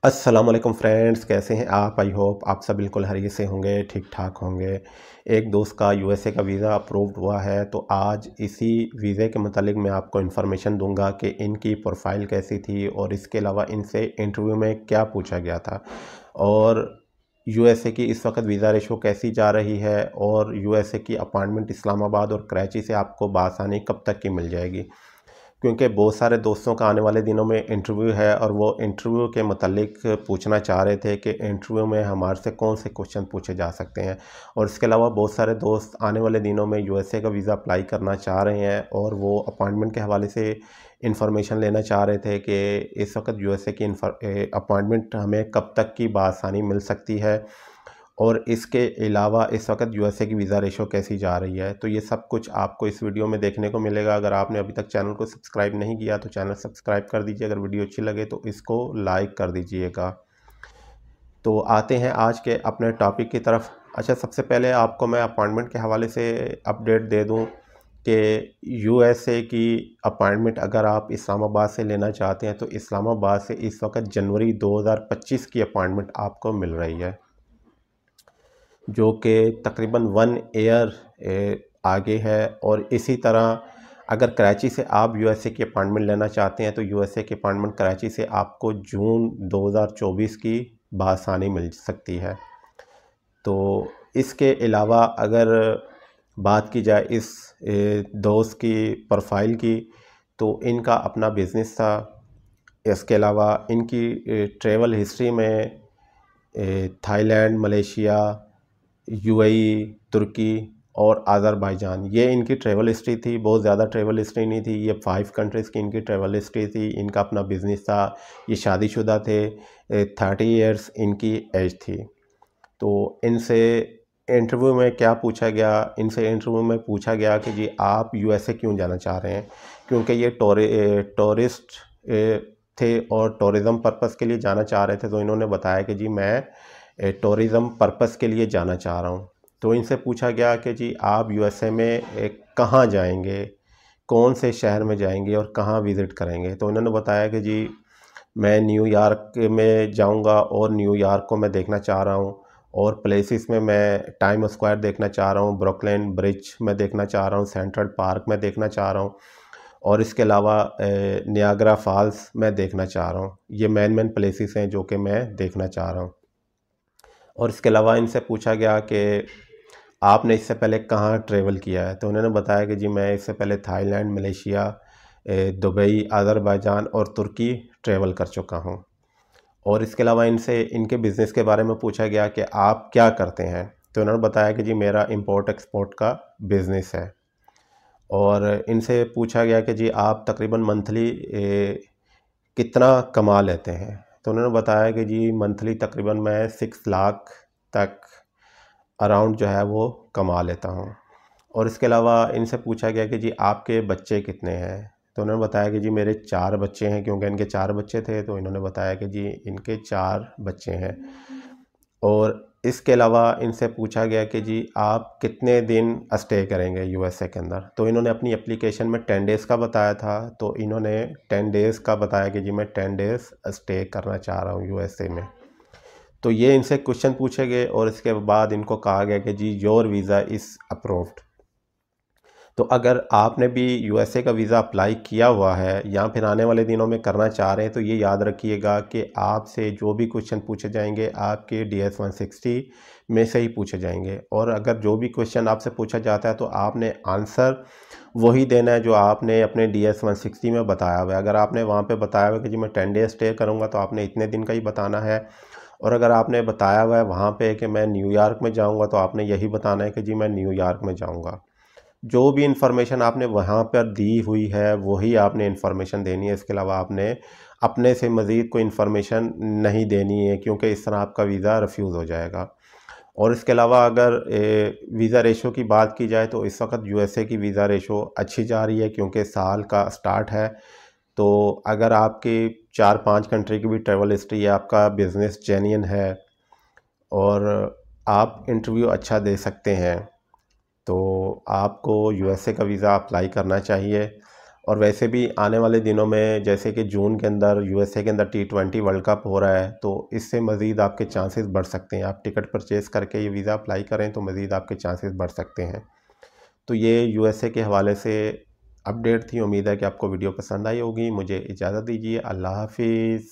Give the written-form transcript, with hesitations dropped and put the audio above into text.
अस्सलाम वालेकुम फ्रेंड्स, कैसे हैं आप? आई होप आप सब बिल्कुल खैरियत से होंगे, ठीक ठाक होंगे। एक दोस्त का यूएसए का वीज़ा अप्रूव्ड हुआ है, तो आज इसी वीज़े के मतलब मैं आपको इन्फॉर्मेशन दूंगा कि इनकी प्रोफाइल कैसी थी और इसके अलावा इनसे इंटरव्यू में क्या पूछा गया था, और यूएसए की इस वक्त वीज़ा रेशो कैसी जा रही है, और यूएसए की अपॉइंटमेंट इस्लामाबाद और कराची से आपको बआसानी कब तक की मिल जाएगी। क्योंकि बहुत सारे दोस्तों का आने वाले दिनों में इंटरव्यू है, और वो इंटरव्यू के मतलब पूछना चाह रहे थे कि इंटरव्यू में हमारे से कौन से क्वेश्चन पूछे जा सकते हैं। और इसके अलावा बहुत सारे दोस्त आने वाले दिनों में यूएसए का वीज़ा अप्लाई करना चाह रहे हैं, और वो अपॉइंटमेंट के हवाले से इंफॉर्मेशन लेना चाह रहे थे कि इस वक्त यूएसए की अपॉइंटमेंट हमें कब तक की बआसानी मिल सकती है, और इसके अलावा इस वक्त यूएसए की वीज़ा रेशो कैसी जा रही है। तो ये सब कुछ आपको इस वीडियो में देखने को मिलेगा। अगर आपने अभी तक चैनल को सब्सक्राइब नहीं किया तो चैनल सब्सक्राइब कर दीजिए, अगर वीडियो अच्छी लगे तो इसको लाइक कर दीजिएगा। तो आते हैं आज के अपने टॉपिक की तरफ। अच्छा, सबसे पहले आपको मैं अपॉइंटमेंट के हवाले से अपडेट दे दूं कि यूएसए की अपॉइंटमेंट अगर आप इस्लामाबाद से लेना चाहते हैं तो इस्लामाबाद से इस वक्त जनवरी 2025 की अपॉइंटमेंट आपको मिल रही है, जो कि तकरीबन 1 ईयर आगे है। और इसी तरह अगर कराची से आप यूएसए की अपॉइंटमेंट लेना चाहते हैं तो यूएसए की अपॉइंटमेंट कराची से आपको जून 2024 की बआसानी मिल सकती है। तो इसके अलावा अगर बात की जाए इस दोस्त की प्रोफाइल की, तो इनका अपना बिज़नेस था। इसके अलावा इनकी ट्रैवल हिस्ट्री में थाईलैंड, मलेशिया, यूएई, तुर्की और अज़रबैजान, ये इनकी ट्रैवल हिस्ट्री थी। बहुत ज़्यादा ट्रैवल हिस्ट्री नहीं थी, ये 5 कंट्रीज़ की इनकी ट्रैवल हिस्ट्री थी। इनका अपना बिज़नेस था, ये शादीशुदा थे, 30 इयर्स इनकी एज थी। तो इनसे इंटरव्यू में क्या पूछा गया, इनसे इंटरव्यू में पूछा गया कि जी आप यूएसए क्यों जाना चाह रहे हैं, क्योंकि ये टूरिस्ट थे और टूरिज़म पर्पज़ के लिए जाना चाह रहे थे। तो इन्होंने बताया कि जी मैं टूरिज़म पर्पज़ के लिए जाना चाह रहा हूँ। तो इनसे पूछा गया कि जी आप यूएसए में कहाँ जाएंगे, कौन से शहर में जाएंगे और कहाँ विज़िट करेंगे। तो इन्होंने बताया कि जी मैं न्यूयॉर्क में जाऊंगा और न्यूयॉर्क को मैं देखना चाह रहा हूँ, और प्लेसेस में मैं टाइम स्क्वायर देखना चाह रहा हूँ, ब्रुकलिन ब्रिज में देखना चाह रहा हूँ, सेंट्रल पार्क में देखना चाह रहा हूँ, और इसके अलावा नियाग्रा फॉल्स मैं देखना चाह रहा हूँ। ये मेन प्लेसेस हैं जो कि मैं देखना चाह रहा हूँ। और इसके अलावा इनसे पूछा गया कि आपने इससे पहले कहाँ ट्रैवल किया है। तो उन्होंने बताया कि जी मैं इससे पहले थाईलैंड, मलेशिया, दुबई, अज़रबैजान और तुर्की ट्रैवल कर चुका हूँ। और इसके अलावा इनसे इनके बिज़नेस के बारे में पूछा गया कि आप क्या करते हैं। तो उन्होंने बताया कि जी मेरा इंपोर्ट एक्सपोर्ट का बिज़नेस है। और इनसे पूछा गया कि जी आप तकरीबन मंथली कितना कमा लेते हैं। तो उन्होंने बताया कि जी मंथली तकरीबन मैं 6 लाख तक अराउंड जो है वो कमा लेता हूँ। और इसके अलावा इनसे पूछा गया कि जी आपके बच्चे कितने हैं। तो उन्होंने बताया कि जी मेरे 4 बच्चे हैं, क्योंकि इनके 4 बच्चे थे। तो इन्होंने बताया कि जी इनके 4 बच्चे हैं। और इसके अलावा इनसे पूछा गया कि जी आप कितने दिन स्टे करेंगे यूएसए के अंदर। तो इन्होंने अपनी एप्लीकेशन में 10 डेज़ का बताया था। तो इन्होंने 10 डेज़ का बताया कि जी मैं 10 डेज़ स्टे करना चाह रहा हूँ यूएसए में। तो ये इनसे क्वेश्चन पूछे गए, और इसके बाद इनको कहा गया कि जी योर वीज़ा इज़ अप्रूव्ड। तो अगर आपने भी यूएसए का वीज़ा अप्लाई किया हुआ है या फिर आने वाले दिनों में करना चाह रहे हैं, तो ये याद रखिएगा कि आपसे जो भी क्वेश्चन पूछे जाएंगे आपके DS 160 में से ही पूछे जाएंगे। और अगर जो भी क्वेश्चन आपसे पूछा जाता है तो आपने आंसर वही देना है जो आपने अपने DS 160 में बताया हुआ है। अगर आपने वहाँ पे बताया हुआ है कि जी मैं 10 डेज स्टे करूँगा, तो आपने इतने दिन का ही बताना है। और अगर आपने बताया हुआ है वहाँ पे कि मैं न्यूयॉर्क में जाऊँगा, तो आपने यही बताना है कि जी मैं न्यूयॉर्क में जाऊँगा। जो भी इन्फॉर्मेशन आपने वहाँ पर दी हुई है वही आपने इन्फॉर्मेशन देनी है। इसके अलावा आपने अपने से मज़ीद कोई इन्फॉर्मेशन नहीं देनी है, क्योंकि इस तरह आपका वीज़ा रिफ्यूज़ हो जाएगा। और इसके अलावा अगर वीज़ा रेशो की बात की जाए तो इस वक्त यूएसए की वीज़ा रेशो अच्छी जा रही है, क्योंकि साल का स्टार्ट है। तो अगर आपकी 4-5 कंट्री की भी ट्रैवल हिस्ट्री है, आपका बिज़नेस जेन्युइन है और आप इंटरव्यू अच्छा दे सकते हैं, तो आपको यूएसए का वीज़ा अप्लाई करना चाहिए। और वैसे भी आने वाले दिनों में जैसे कि जून के अंदर यूएसए के अंदर T20 वर्ल्ड कप हो रहा है, तो इससे मज़ीद आपके चांसेस बढ़ सकते हैं। आप टिकट परचेज़ करके ये वीज़ा अप्लाई करें तो मज़ीद आपके चांसेस बढ़ सकते हैं। तो ये यूएसए के हवाले से अपडेट थी। उम्मीद है कि आपको वीडियो पसंद आई होगी। मुझे इजाज़त दीजिए। अल्लाह हाफिज़।